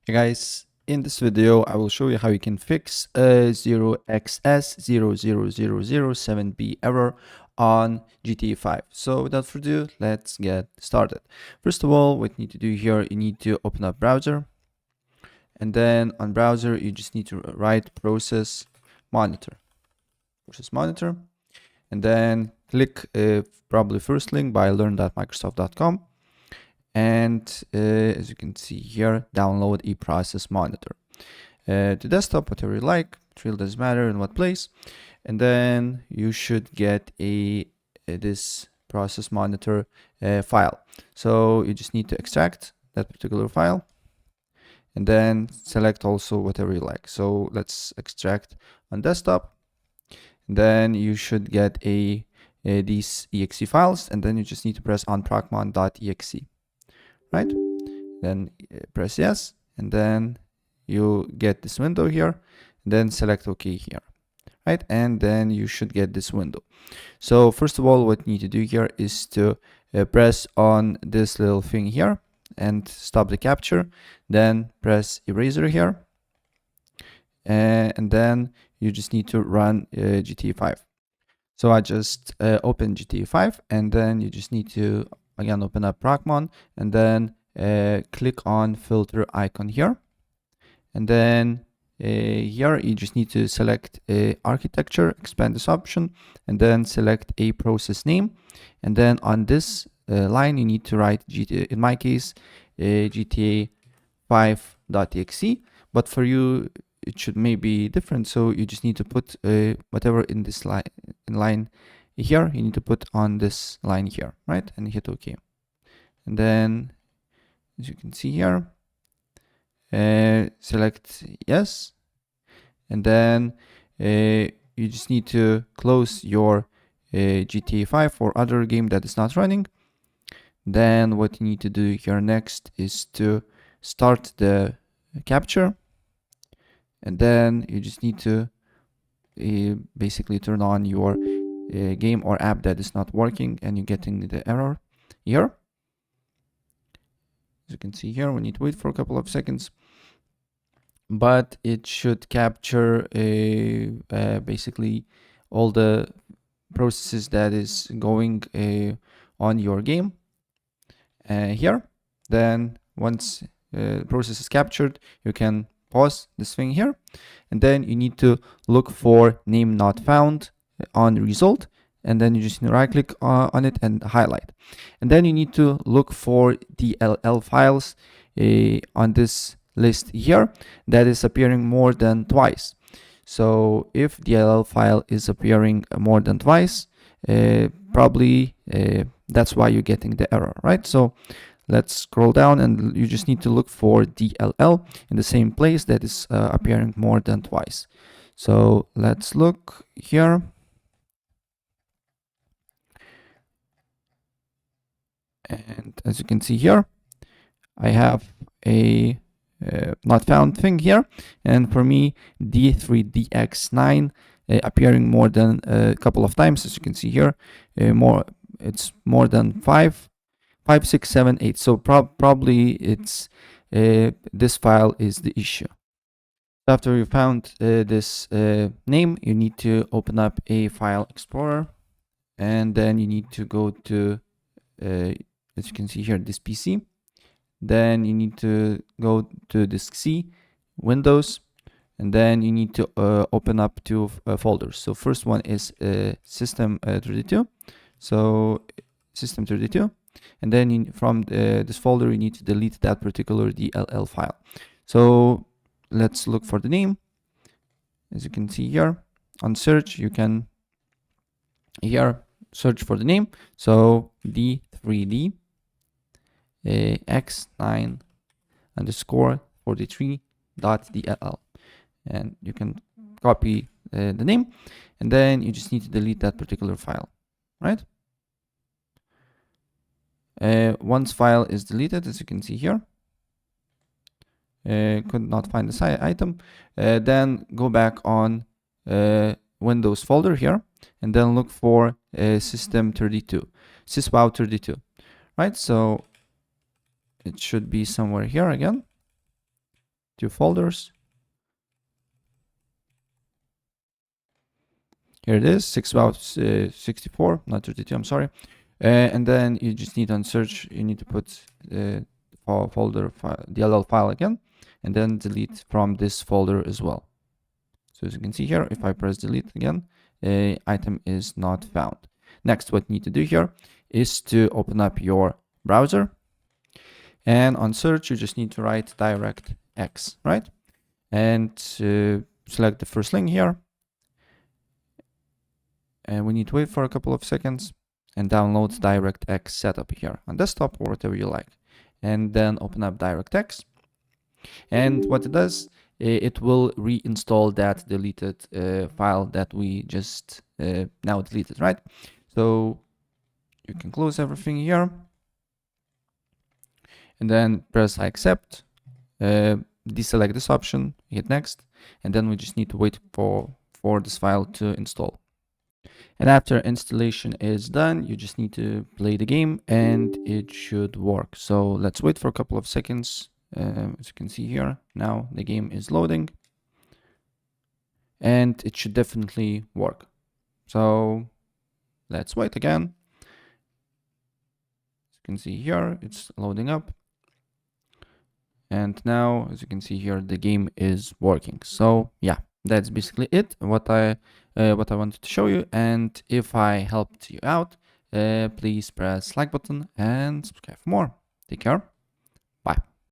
Hey guys, in this video I will show you how you can fix a 0xc000007b error on GTA 5. So without further ado, let's get started. First of all, what you need to do here, you need to open up browser, and then on browser you just need to write process monitor, and then click probably first link by learn.microsoft.com. And as you can see here, download a process monitor to desktop, whatever you like. It really doesn't matter in what place. And then you should get this process monitor file. So you just need to extract that particular file and then select also whatever you like. So let's extract on desktop. And then you should get these exe files, and then you just need to press on procmon.exe. Right? Then press yes, and then you get this window here, and then select OK here, right? And then you should get this window. So first of all, what you need to do here is to press on this little thing here and stop the capture. Then press eraser here, and then you just need to run GTA 5. So I just open GTA 5, and then you just need to again open up Procmon, and then click on filter icon here, and then here you just need to select architecture, expand this option, and then select a process name, and then on this line you need to write GTA, in my case GTA 5.exe, but for you it should maybe different, so you just need to put whatever in this line here, you need to put on this line here, right? And hit OK. And then as you can see here, select yes, and then you just need to close your GTA 5 or other game that is not running. Then what you need to do here next is to start the capture, and then you just need to basically turn on your game or app that is not working and you're getting the error here. As you can see here, we need to wait for a couple of seconds, but it should capture basically all the processes that is going on your game here. Then once the process is captured, you can pause this thing here, and then you need to look for name not found on result, and then you just need to right click on it and highlight, and then you need to look for DLL files on this list here that is appearing more than twice. So if DLL file is appearing more than twice, probably that's why you're getting the error, right? So let's scroll down, and you just need to look for DLL in the same place that is appearing more than twice. So let's look here. And as you can see here, I have a not found thing here, and for me D3DX9 appearing more than a couple of times. As you can see here, it's more than 5, 6, 7, 8. So probably it's this file is the issue. After you found this name, you need to open up a file explorer, and then you need to go to as you can see here, this PC. Then you need to go to disk C, Windows, and then you need to open up two folders. So first one is System32. So System32, and then from this folder you need to delete that particular DLL file. So let's look for the name. As you can see here, on search you can here search for the name. So D3D X9 underscore 43.dll, and you can copy the name, and then you just need to delete that particular file, right? Once file is deleted, as you can see here, could not find this item, then go back on Windows folder here, and then look for System32, syswow32, right? So it should be somewhere here again. two folders. Here it is, 64, not 32, I'm sorry. And then you just need on search, you need to put the folder file, DLL file again, and then delete from this folder as well. So as you can see here, if I press delete again, item is not found. Next, what you need to do here is to open up your browser. And on search, you just need to write DirectX, right? And select the first link here. And we need to wait for a couple of seconds and download DirectX setup here on desktop or whatever you like. And then open up DirectX. And what it does, it will reinstall that deleted file that we just now deleted, right? So you can close everything here and then press I accept, deselect this option, hit next, and then we just need to wait for this file to install. And after installation is done, you just need to play the game and it should work. So let's wait for a couple of seconds. As you can see here, now the game is loading and it should definitely work. So let's wait again. As you can see here, it's loading up. And now, as you can see here, the game is working. So yeah, that's basically it, what I wanted to show you. And if I helped you out, please press like button and subscribe for more. Take care.